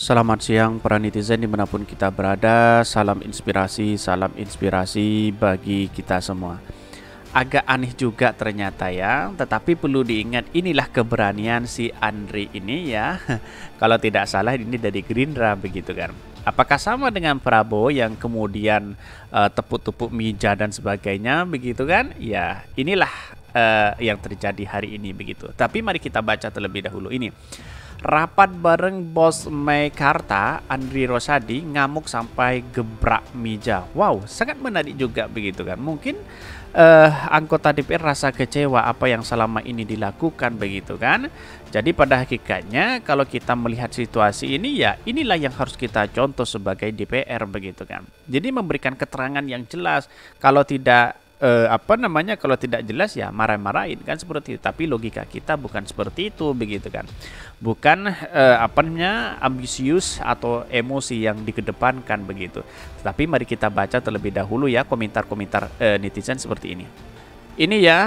Selamat siang para netizen dimanapun kita berada. Salam inspirasi bagi kita semua. Agak aneh juga ternyata ya, tetapi perlu diingat inilah keberanian si Andri ini ya. Kalau tidak salah ini dari Gerindra begitu kan. Apakah sama dengan Prabowo yang kemudian tepuk-tepuk meja dan sebagainya begitu kan? Ya, inilah yang terjadi hari ini begitu. Tapi mari kita baca terlebih dahulu ini. Rapat bareng bos Meikarta, Andri Rosadi ngamuk sampai gebrak meja. Wow, sangat menarik juga begitu kan. Mungkin anggota DPR rasa kecewa apa yang selama ini dilakukan begitu kan. Jadi pada hakikatnya kalau kita melihat situasi ini ya inilah yang harus kita contoh sebagai DPR begitu kan. Jadi memberikan keterangan yang jelas. Kalau tidak kalau tidak jelas ya marah-marahin kan seperti itu. Tapi logika kita bukan seperti itu begitu kan. Bukan ambisius atau emosi yang dikedepankan begitu. Tetapi mari kita baca terlebih dahulu ya komentar-komentar netizen seperti ini. Ini ya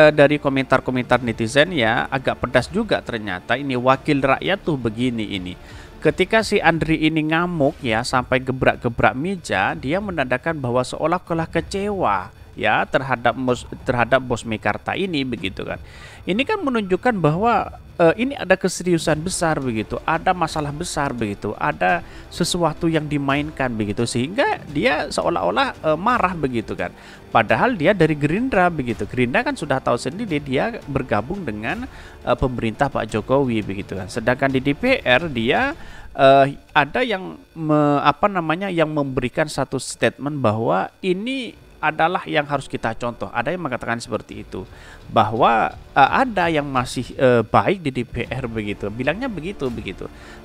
dari komentar-komentar netizen ya agak pedas juga ternyata. Ini wakil rakyat tuh begini ini. Ketika si Andri ini ngamuk ya sampai gebrak-gebrak meja, dia menandakan bahwa seolah-olah kecewa ya terhadap bos Meikarta ini begitu kan. Ini kan menunjukkan bahwa ini ada keseriusan besar begitu, ada masalah besar begitu, ada sesuatu yang dimainkan begitu sehingga dia seolah-olah marah begitu kan. Padahal dia dari Gerindra begitu. Gerindra kan sudah tahu sendiri dia bergabung dengan pemerintah Pak Jokowi begitu kan. Sedangkan di DPR dia ada yang yang memberikan satu statement bahwa ini adalah yang harus kita contoh. Ada yang mengatakan seperti itu bahwa ada yang masih baik di DPR begitu. Bilangnya begitu.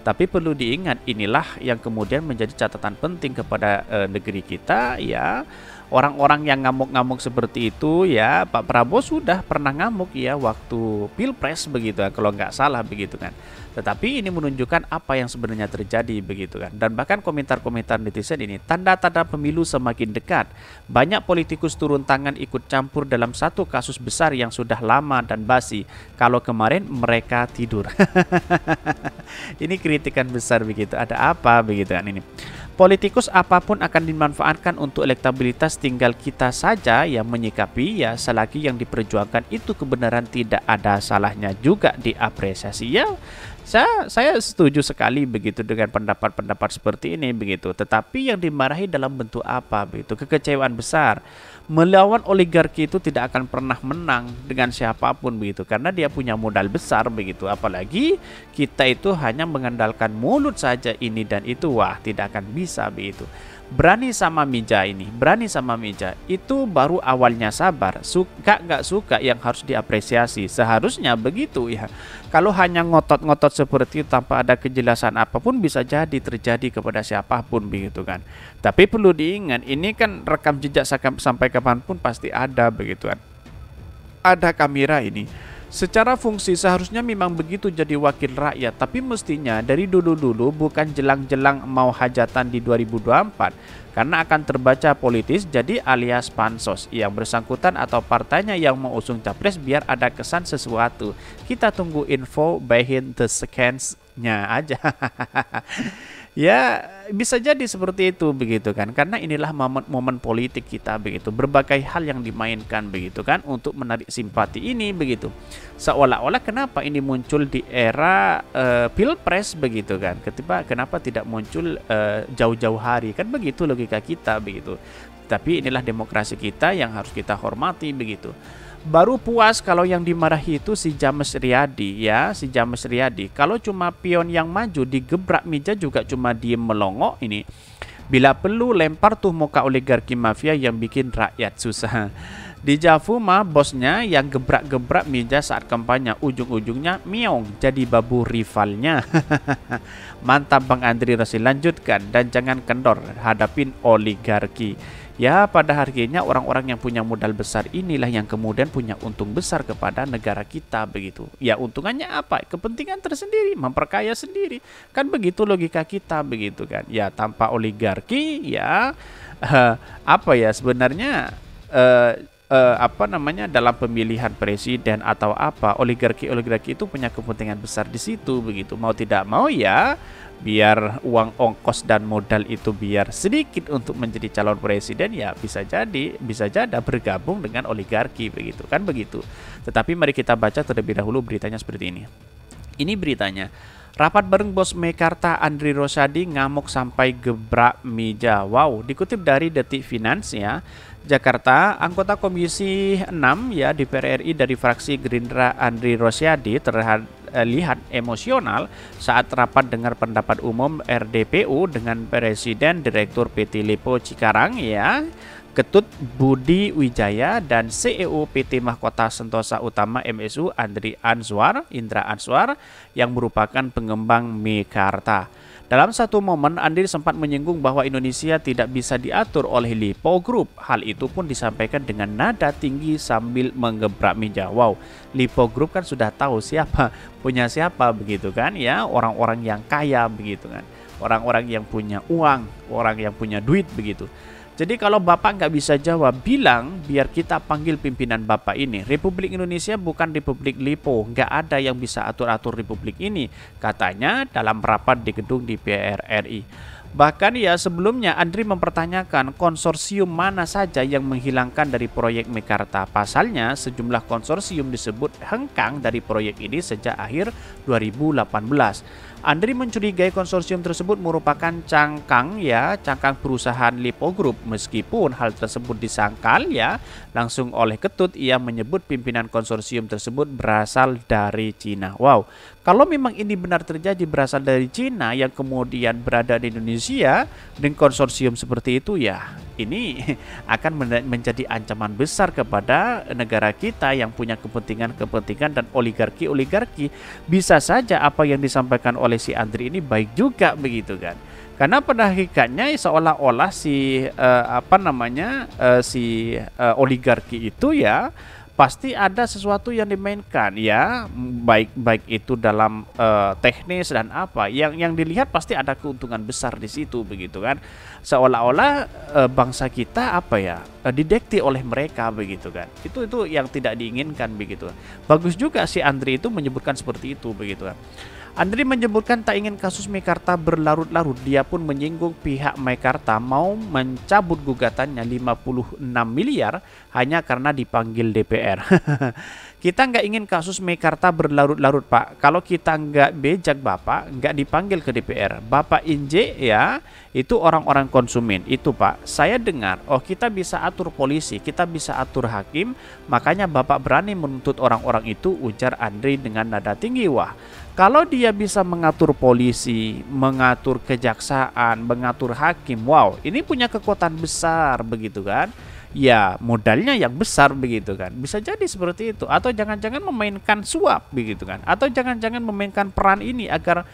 Tapi perlu diingat inilah yang kemudian menjadi catatan penting kepada negeri kita ya. Orang-orang yang ngamuk-ngamuk seperti itu ya Pak Prabowo sudah pernah ngamuk ya waktu Pilpres begitu kalau nggak salah begitu kan. Tetapi ini menunjukkan apa yang sebenarnya terjadi begitu kan. Dan bahkan komentar-komentar netizen ini tanda-tanda pemilu semakin dekat. Banyak politikus turun tangan ikut campur dalam satu kasus besar yang sudah lama dan basi. Kalau kemarin mereka tidur. Ini kritikan besar begitu. Ada apa begitu kan ini. Politikus apapun akan dimanfaatkan untuk elektabilitas, tinggal kita saja yang menyikapi ya selagi yang diperjuangkan itu kebenaran tidak ada salahnya juga diapresiasi ya. Saya setuju sekali begitu dengan pendapat-pendapat seperti ini begitu. Tetapi yang dimarahi dalam bentuk apa begitu? Kekecewaan besar. Melawan oligarki itu tidak akan pernah menang dengan siapapun begitu karena dia punya modal besar begitu. Apalagi kita itu hanya mengandalkan mulut saja ini dan itu, wah tidak akan bisa begitu. Berani sama meja itu baru awalnya sabar. Suka nggak suka yang harus diapresiasi, seharusnya begitu ya. Kalau hanya ngotot-ngotot seperti itu tanpa ada kejelasan apapun bisa jadi terjadi kepada siapapun begitu kan. Tapi perlu diingat ini kan rekam jejak sampai kapanpun pasti ada begitu kan. Ada kamera ini. Secara fungsi seharusnya memang begitu jadi wakil rakyat, tapi mestinya dari dulu-dulu bukan jelang-jelang mau hajatan di 2024 karena akan terbaca politis jadi alias pansos yang bersangkutan atau partainya yang mau usung capres biar ada kesan sesuatu. Kita tunggu info behind the scenes-nya aja. Ya bisa jadi seperti itu begitu kan, karena inilah momen politik kita begitu, berbagai hal yang dimainkan begitu kan untuk menarik simpati ini begitu. Seolah-olah kenapa ini muncul di era Pilpres begitu kan, kenapa tidak muncul jauh-jauh hari, kan begitu logika kita begitu. Tapi inilah demokrasi kita yang harus kita hormati begitu. Baru puas kalau yang dimarahi itu si James Riyadi ya, si James Riyadi. Kalau cuma pion yang maju digebrak meja juga cuma diem melongo ini. Bila perlu lempar tuh muka oligarki mafia yang bikin rakyat susah. Di Jafuma bosnya yang gebrak-gebrak meja saat kampanye, ujung-ujungnya miong jadi babu rivalnya. Mantap Bang Andri Rosadi, lanjutkan dan jangan kendor hadapin oligarki. Ya pada akhirnya orang-orang yang punya modal besar inilah yang kemudian punya untung besar kepada negara kita begitu. Ya untungannya apa? Kepentingan tersendiri, memperkaya sendiri. Kan begitu logika kita begitu kan. Ya tanpa oligarki ya sebenarnya dalam pemilihan presiden atau apa, oligarki itu punya kepentingan besar di situ begitu. Mau tidak mau ya biar uang ongkos dan modal itu biar sedikit untuk menjadi calon presiden, ya bisa jadi bergabung dengan oligarki begitu kan begitu. Tetapi mari kita baca terlebih dahulu beritanya seperti ini. Ini beritanya. Rapat bareng bos Meikarta Andri Rosiade ngamuk sampai gebrak meja. Wow, dikutip dari Detik Finance ya. Jakarta, anggota Komisi 6 ya DPR RI dari fraksi Gerindra Andri Rosiade terlihat emosional saat rapat dengar pendapat umum RDPU dengan Presiden Direktur PT Lipo Cikarang ya, Ketut Budi Wijaya dan CEO PT Mahkota Sentosa Utama MSU Indra Answar yang merupakan pengembang Meikarta. Dalam satu momen, Andri sempat menyinggung bahwa Indonesia tidak bisa diatur oleh Lipo Group. Hal itu pun disampaikan dengan nada tinggi sambil menggebrak meja. Wow, Lipo Group kan sudah tahu punya siapa begitu kan ya, orang-orang yang kaya begitu kan, orang-orang yang punya uang, orang yang punya duit begitu. Jadi kalau Bapak nggak bisa jawab, bilang biar kita panggil pimpinan Bapak ini. Republik Indonesia bukan Republik Lipo, nggak ada yang bisa atur-atur Republik ini, katanya dalam rapat di gedung DPR RI. Bahkan ya sebelumnya Andri mempertanyakan konsorsium mana saja yang menghilangkan dari proyek Meikarta. Pasalnya sejumlah konsorsium disebut hengkang dari proyek ini sejak akhir 2018. Andri mencurigai konsorsium tersebut merupakan cangkang perusahaan Lipo Group. Meskipun hal tersebut disangkal ya langsung oleh Ketut, ia menyebut pimpinan konsorsium tersebut berasal dari Cina. Wow, kalau memang ini benar terjadi berasal dari Cina yang kemudian berada di Indonesia dengan konsorsium seperti itu, ya ini akan menjadi ancaman besar kepada negara kita yang punya kepentingan dan oligarki. Bisa saja apa yang disampaikan oleh si Andri ini baik juga begitu kan. Karena pada hakikatnya seolah-olah oligarki itu ya pasti ada sesuatu yang dimainkan ya, baik itu dalam teknis dan apa yang dilihat pasti ada keuntungan besar di situ begitu kan. Seolah-olah bangsa kita didekti oleh mereka begitu kan. Itu yang tidak diinginkan begitu. Bagus juga si Andri itu menyebutkan seperti itu begitu kan. Andri menyebutkan tak ingin kasus Meikarta berlarut-larut. Dia pun menyinggung pihak Meikarta mau mencabut gugatannya 56 miliar hanya karena dipanggil DPR. Kita nggak ingin kasus Meikarta berlarut-larut, Pak. Kalau kita nggak bejak, Bapak nggak dipanggil ke DPR. Bapak Inje ya, itu orang-orang konsumen. Itu Pak, saya dengar, kita bisa atur polisi, kita bisa atur hakim, makanya Bapak berani menuntut orang-orang itu, ujar Andri dengan nada tinggi. Wah, kalau dia bisa mengatur polisi, mengatur kejaksaan, mengatur hakim, wow, ini punya kekuatan besar begitu kan. Ya modalnya yang besar begitu kan, bisa jadi seperti itu. Atau jangan-jangan memainkan suap begitu kan, atau jangan-jangan memainkan peran ini agar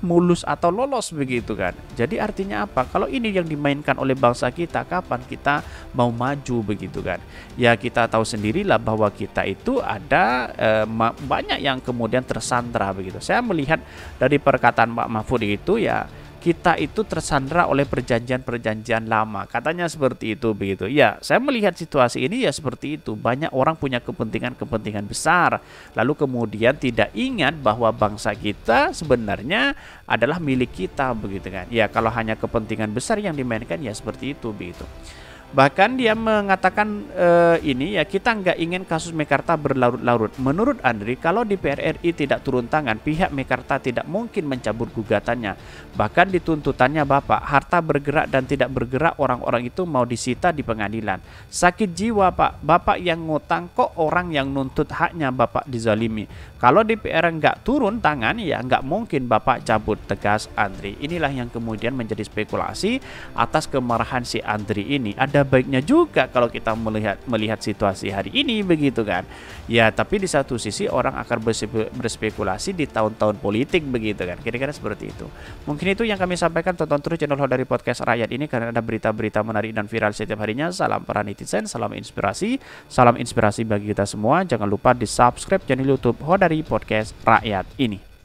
mulus atau lolos begitu kan. Jadi artinya apa? Kalau ini yang dimainkan oleh bangsa kita, kapan kita mau maju begitu kan. Ya kita tahu sendirilah bahwa kita itu ada banyak yang kemudian tersandra begitu. Saya melihat dari perkataan Pak Mahfud itu ya, kita itu tersandra oleh perjanjian-perjanjian lama, katanya seperti itu begitu. Ya, saya melihat situasi ini ya seperti itu. Banyak orang punya kepentingan besar, lalu kemudian tidak ingat bahwa bangsa kita sebenarnya adalah milik kita begitu kan. Ya, kalau hanya kepentingan besar yang dimainkan ya seperti itu begitu. Bahkan dia mengatakan kita nggak ingin kasus Meikarta berlarut-larut. Menurut Andri, kalau DPR RI tidak turun tangan, pihak Meikarta tidak mungkin mencabut gugatannya. Bahkan di tuntutannya Bapak, harta bergerak dan tidak bergerak orang-orang itu mau disita di pengadilan. Sakit jiwa Pak, Bapak yang ngutang kok orang yang nuntut haknya Bapak dizalimi. Kalau DPR nggak turun tangan ya nggak mungkin Bapak cabut, tegas Andri. Inilah yang kemudian menjadi spekulasi atas kemarahan si Andri ini. Ada baiknya juga kalau kita melihat situasi hari ini begitu kan. Ya tapi di satu sisi orang akan berspekulasi di tahun-tahun politik begitu kan. Kira-kira seperti itu. Mungkin itu yang kami sampaikan. Tonton terus channel dari podcast Rakyat ini karena ada berita-berita menarik dan viral setiap harinya. Salam para netizen, salam inspirasi bagi kita semua. Jangan lupa di subscribe channel YouTube dari podcast Rakyat ini.